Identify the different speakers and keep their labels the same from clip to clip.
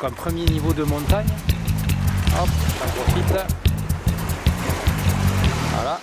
Speaker 1: Un premier niveau de montagne. Hop, on profite. Voilà.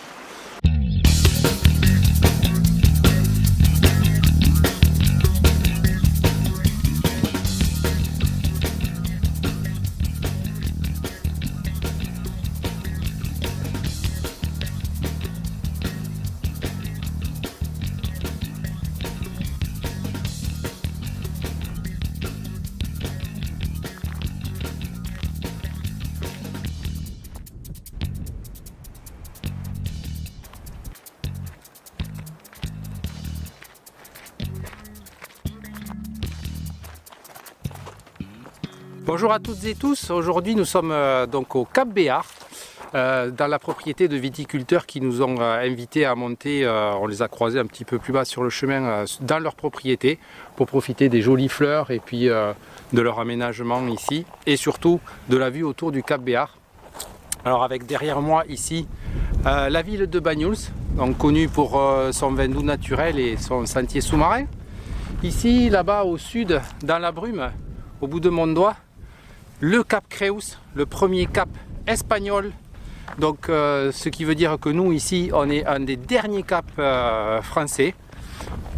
Speaker 1: Bonjour à toutes et tous, aujourd'hui nous sommes donc au Cap Béart, dans la propriété de viticulteurs qui nous ont invités à monter, on les a croisés un petit peu plus bas sur le chemin, dans leur propriété, pour profiter des jolies fleurs et puis de leur aménagement ici, et surtout de la vue autour du Cap Béart. Alors avec derrière moi ici, la ville de Banyuls, donc connue pour son vin doux naturel et son sentier sous-marin. Ici, là-bas au sud, dans la brume, au bout de mon doigt, le Cap Creus, le premier cap espagnol, donc ce qui veut dire que nous ici on est un des derniers caps français.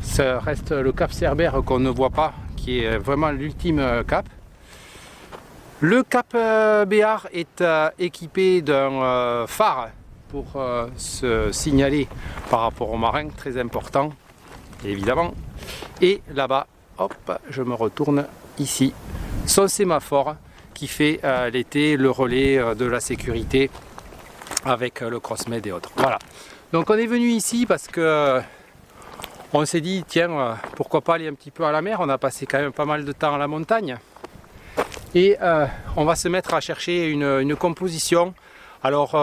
Speaker 1: Ça reste le Cap Cerbère qu'on ne voit pas, qui est vraiment l'ultime cap. Le Cap Béart est équipé d'un phare pour se signaler par rapport aux marins, très important évidemment. Et là-bas, hop, je me retourne ici, son sémaphore qui fait l'été le relais de la sécurité avec le CrossMed et autres. Voilà. Donc on est venu ici parce que on s'est dit tiens, pourquoi pas aller un petit peu à la mer. On a passé quand même pas mal de temps à la montagne et on va se mettre à chercher une composition. Alors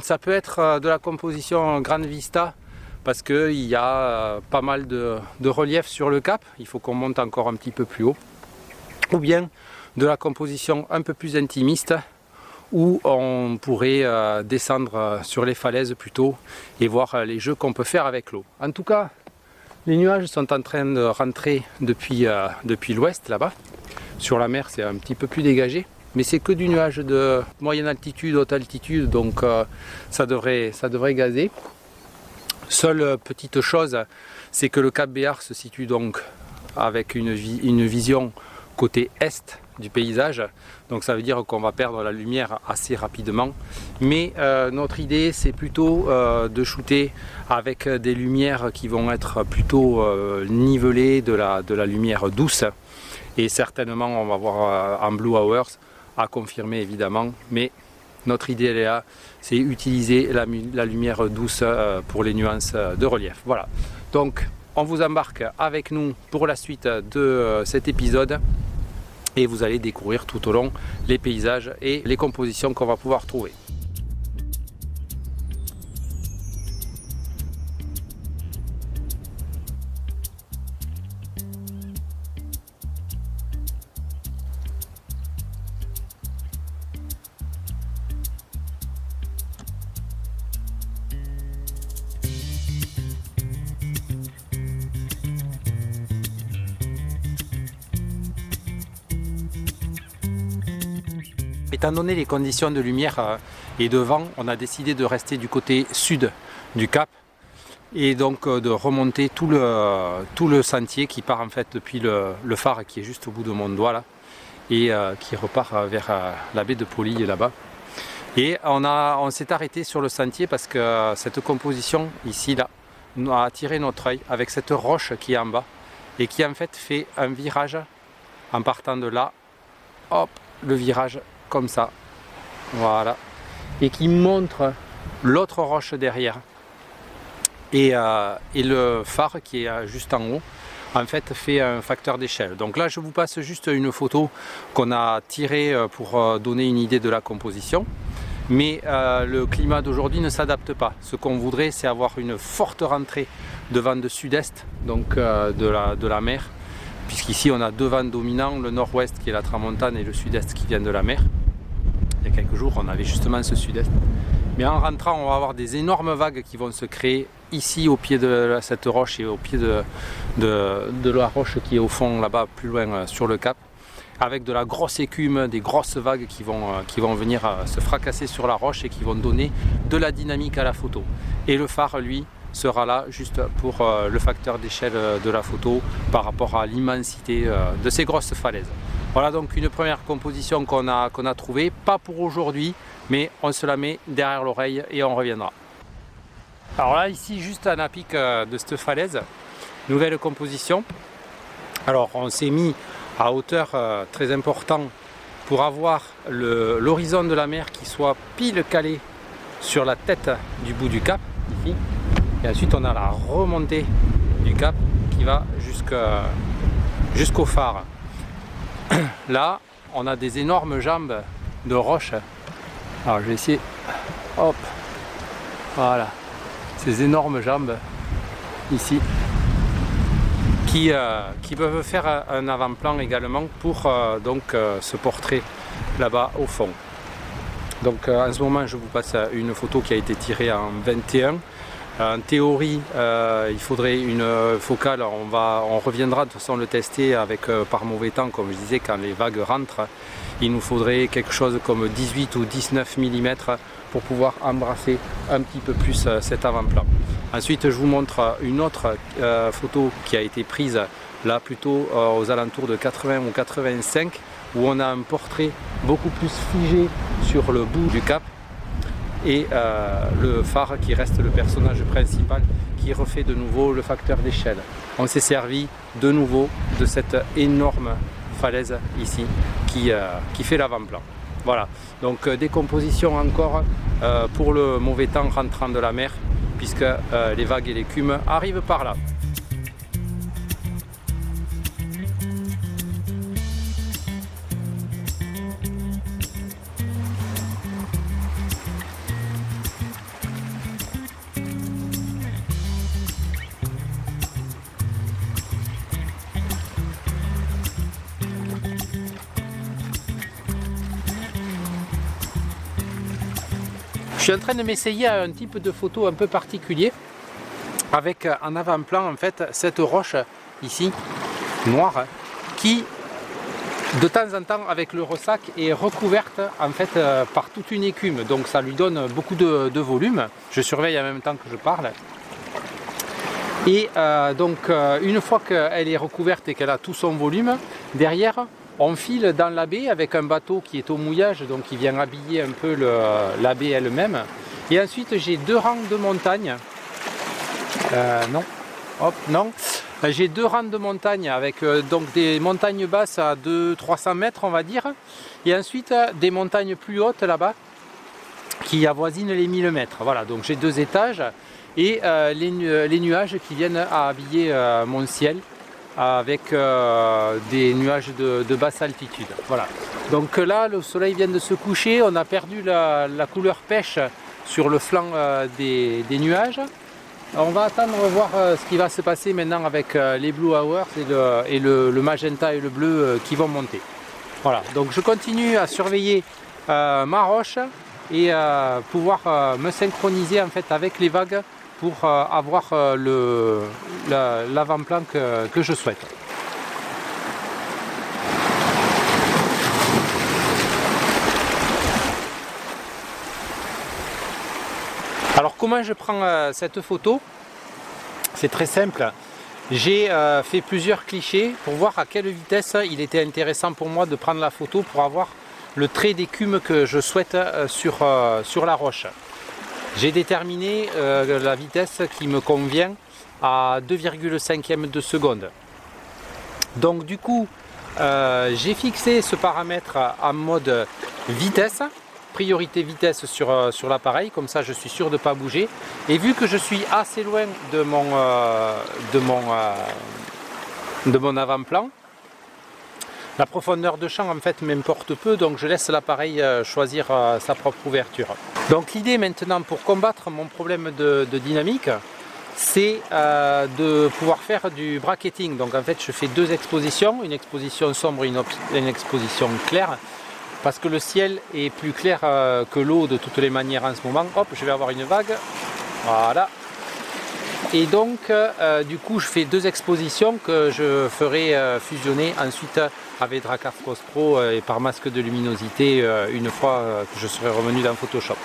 Speaker 1: ça peut être de la composition Grande Vista parce qu'il y a pas mal de relief sur le cap. Il faut qu'on monte encore un petit peu plus haut, ou bien de la composition un peu plus intimiste où on pourrait descendre sur les falaises plutôt et voir les jeux qu'on peut faire avec l'eau. En tout cas, les nuages sont en train de rentrer depuis l'ouest là-bas. Sur la mer, c'est un petit peu plus dégagé, mais c'est que du nuage de moyenne altitude, haute altitude, donc ça devrait gazer. Seule petite chose, c'est que le Cap Béart se situe donc avec une vision côté est du paysage, donc ça veut dire qu'on va perdre la lumière assez rapidement, mais notre idée c'est plutôt de shooter avec des lumières qui vont être plutôt nivelées de la lumière douce, et certainement on va voir en Blue Hours, à confirmer évidemment, mais notre idée elle est là, c'est utiliser la lumière douce pour les nuances de relief. Voilà, donc on vous embarque avec nous pour la suite de cet épisode et vous allez découvrir tout au long les paysages et les compositions qu'on va pouvoir trouver. Étant donné les conditions de lumière et de vent, on a décidé de rester du côté sud du cap et donc de remonter tout le sentier qui part en fait depuis le phare qui est juste au bout de mon doigt là et qui repart vers la baie de Poly là-bas. Et on s'est arrêté sur le sentier parce que cette composition ici là a attiré notre œil avec cette roche qui est en bas et qui en fait fait un virage en partant de là, hop, le virage comme ça, voilà, et qui montre l'autre roche derrière et le phare qui est juste en haut en fait fait un facteur d'échelle. Donc là je vous passe juste une photo qu'on a tirée pour donner une idée de la composition, mais le climat d'aujourd'hui ne s'adapte pas. Ce qu'on voudrait c'est avoir une forte rentrée de vent de sud-est, donc de la mer, puisqu'ici on a deux vents dominants, le nord-ouest qui est la tramontane et le sud-est qui vient de la mer. Il y a quelques jours on avait justement ce sud-est, mais en rentrant on va avoir des énormes vagues qui vont se créer ici au pied de cette roche et au pied de la roche qui est au fond là-bas plus loin sur le cap, avec de la grosse écume, des grosses vagues qui vont venir se fracasser sur la roche et qui vont donner de la dynamique à la photo. Et le phare, lui, sera là juste pour le facteur d'échelle de la photo par rapport à l'immensité de ces grosses falaises. Voilà donc une première composition qu'on a trouvée, pas pour aujourd'hui, mais on se la met derrière l'oreille et on reviendra. Alors là, ici, juste à pic de cette falaise, nouvelle composition. Alors on s'est mis à hauteur très importante pour avoir l'horizon de la mer qui soit pile calé sur la tête du bout du cap, ici. Et ensuite on a la remontée du cap qui va jusqu'au phare. Là, on a des énormes jambes de roche. Alors je vais essayer, hop, voilà, ces énormes jambes ici qui peuvent faire un avant-plan également pour ce portrait là-bas au fond. Donc en ce moment je vous passe une photo qui a été tirée en 21. En théorie, il faudrait une focale, on reviendra de toute façon le tester avec par mauvais temps, comme je disais, quand les vagues rentrent. Il nous faudrait quelque chose comme 18 ou 19 mm pour pouvoir embrasser un petit peu plus cet avant-plan. Ensuite, je vous montre une autre photo qui a été prise là plutôt aux alentours de 80 ou 85, où on a un portrait beaucoup plus figé sur le bout du cap. Et le phare qui reste le personnage principal qui refait de nouveau le facteur d'échelle. On s'est servi de nouveau de cette énorme falaise ici qui fait l'avant-plan. Voilà, donc des compositions encore pour le mauvais temps rentrant de la mer, puisque les vagues et l'écume arrivent par là. Je suis en train de m'essayer à un type de photo un peu particulier, avec en avant-plan en fait cette roche ici, noire, qui de temps en temps avec le ressac est recouverte en fait par toute une écume, donc ça lui donne beaucoup de volume. Je surveille en même temps que je parle. Et une fois qu'elle est recouverte et qu'elle a tout son volume, derrière on file dans la baie avec un bateau qui est au mouillage, donc qui vient habiller un peu la baie elle-même. Et ensuite j'ai deux rangs de montagnes. J'ai deux rangs de montagnes avec donc des montagnes basses à 200-300 mètres on va dire. Et ensuite des montagnes plus hautes là-bas qui avoisinent les 1000 mètres. Voilà, donc j'ai deux étages et les nuages qui viennent à habiller mon ciel, avec des nuages de basse altitude. Voilà. Donc là, le soleil vient de se coucher, on a perdu la couleur pêche sur le flanc des nuages. On va attendre voir ce qui va se passer maintenant avec les Blue Hours et le magenta et le bleu qui vont monter. Voilà, donc je continue à surveiller ma roche et pouvoir me synchroniser en fait avec les vagues pour avoir l'avant-plan que je souhaite. Alors comment je prends cette photo? C'est très simple. J'ai fait plusieurs clichés pour voir à quelle vitesse il était intéressant pour moi de prendre la photo pour avoir le trait d'écume que je souhaite sur la roche. J'ai déterminé la vitesse qui me convient à 2,5 de seconde. Donc du coup, j'ai fixé ce paramètre en mode vitesse, priorité vitesse sur l'appareil, comme ça je suis sûr de ne pas bouger. Et vu que je suis assez loin de mon avant-plan, la profondeur de champ en fait m'importe peu, donc je laisse l'appareil choisir sa propre ouverture. Donc l'idée maintenant pour combattre mon problème de dynamique, c'est de pouvoir faire du bracketing. Donc en fait je fais deux expositions, une exposition sombre et une exposition claire, parce que le ciel est plus clair que l'eau de toutes les manières en ce moment. Hop, je vais avoir une vague, voilà. Et donc du coup je fais 2 expositions que je ferai fusionner ensuite avec Dracar Force Pro et par masque de luminosité une fois que je serai revenu dans Photoshop.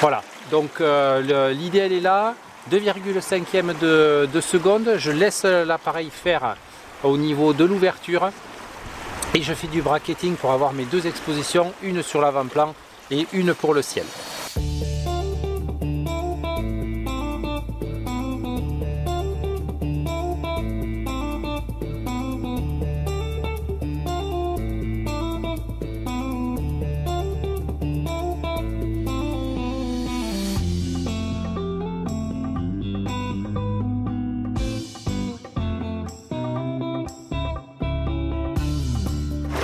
Speaker 1: Voilà, donc l'idée elle est là, 2,5 de seconde, je laisse l'appareil faire au niveau de l'ouverture et je fais du bracketing pour avoir mes 2 expositions, une sur l'avant-plan et une pour le ciel.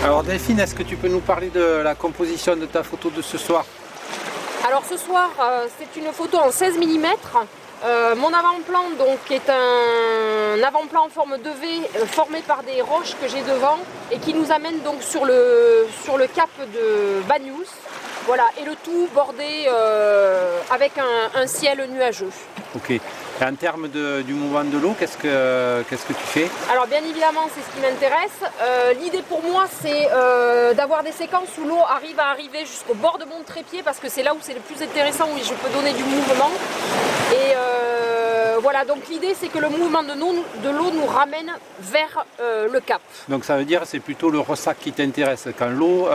Speaker 1: Alors Delphine, est-ce que tu peux nous parler de la composition de ta photo de ce soir?
Speaker 2: Alors ce soir, c'est une photo en 16 mm. Mon avant-plan donc est un avant-plan en forme de V formé par des roches que j'ai devant et qui nous amène donc sur le cap de Bagnous. Voilà, et le tout bordé avec un ciel nuageux.
Speaker 1: Ok. Et en termes du mouvement de l'eau, qu'est-ce que tu fais?
Speaker 2: Alors bien évidemment, c'est ce qui m'intéresse. L'idée pour moi, c'est d'avoir des séquences où l'eau arrive à arriver jusqu'au bord de mon trépied parce que c'est là où c'est le plus intéressant, où je peux donner du mouvement. Et voilà, donc l'idée c'est que le mouvement de l'eau nous ramène vers le cap.
Speaker 1: Donc ça veut dire que c'est plutôt le ressac qui t'intéresse, quand l'eau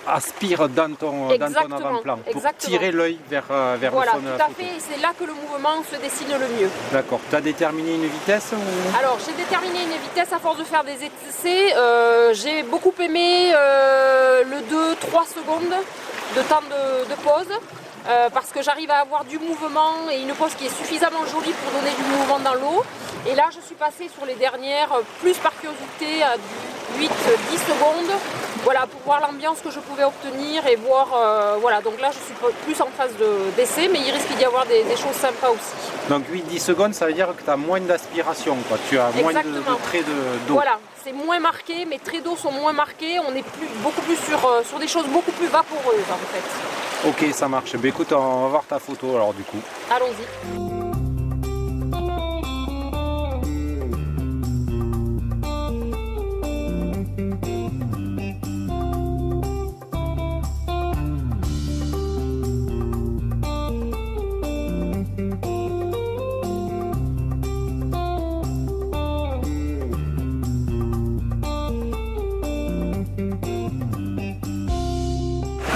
Speaker 1: aspire dans ton avant-plan pour tirer l'œil vers le fond de la photo.
Speaker 2: Voilà, tout à fait, c'est là que le mouvement se dessine le mieux.
Speaker 1: D'accord, tu as déterminé une vitesse ou...
Speaker 2: Alors j'ai déterminé une vitesse à force de faire des essais. J'ai beaucoup aimé le 2-3 secondes de temps de pause. Parce que j'arrive à avoir du mouvement et une pose qui est suffisamment jolie pour donner du mouvement dans l'eau. Et là je suis passée sur les dernières, plus par curiosité, à 8-10 secondes, voilà, pour voir l'ambiance que je pouvais obtenir et voir, voilà, donc là je suis plus en phase d'essai, mais il risque d'y avoir des choses sympas aussi.
Speaker 1: Donc 8-10 secondes, ça veut dire que tu as moins d'aspiration, tu as moins de traits d'eau.
Speaker 2: Voilà, c'est moins marqué, mes traits d'eau sont moins marqués, on est beaucoup plus sur des choses beaucoup plus vaporeuses en fait.
Speaker 1: Ok, ça marche. Ben, écoute, on va voir ta photo alors du coup.
Speaker 2: Allons-y.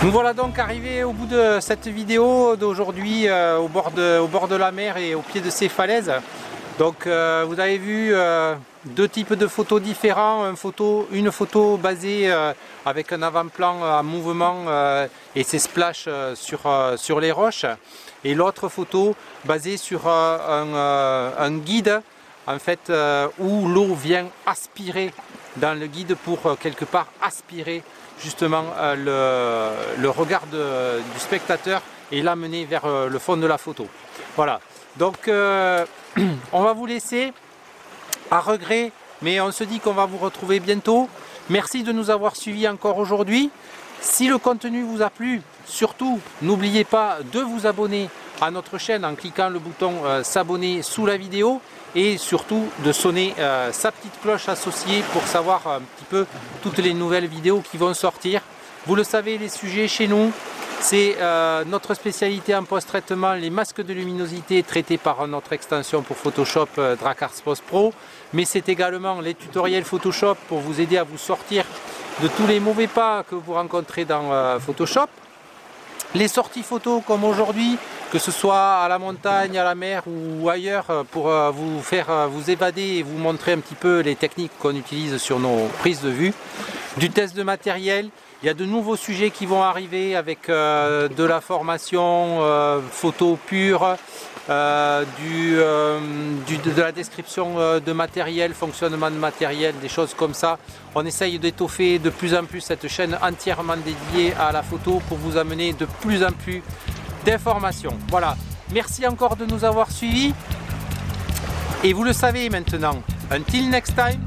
Speaker 1: Nous voilà donc arrivés au bout de cette vidéo d'aujourd'hui au bord de la mer et au pied de ces falaises. Donc vous avez vu 2 types de photos différents, une photo basée avec un avant-plan en mouvement et ses splashs sur les roches, et l'autre photo basée sur un guide en fait où l'eau vient aspirer dans le guide pour quelque part aspirer justement le regard du spectateur et l'amener vers le fond de la photo. Voilà, donc on va vous laisser à regret, mais on se dit qu'on va vous retrouver bientôt. Merci de nous avoir suivis encore aujourd'hui. Si le contenu vous a plu, surtout n'oubliez pas de vous abonner à notre chaîne en cliquant le bouton s'abonner sous la vidéo, et surtout de sonner sa petite cloche associée pour savoir un petit peu toutes les nouvelles vidéos qui vont sortir. Vous le savez, les sujets chez nous, c'est notre spécialité en post-traitement, les masques de luminosité traités par notre extension pour Photoshop Dracar Force Pro, mais c'est également les tutoriels Photoshop pour vous aider à vous sortir de tous les mauvais pas que vous rencontrez dans Photoshop. Les sorties photos comme aujourd'hui, que ce soit à la montagne, à la mer ou ailleurs, pour vous faire vous évader et vous montrer un petit peu les techniques qu'on utilise sur nos prises de vue. Du test de matériel, il y a de nouveaux sujets qui vont arriver avec de la formation photo pure, de la description de matériel, fonctionnement de matériel, des choses comme ça. On essaye d'étoffer de plus en plus cette chaîne entièrement dédiée à la photo pour vous amener de plus en plus d'informations. Voilà, merci encore de nous avoir suivis et vous le savez maintenant, until next time.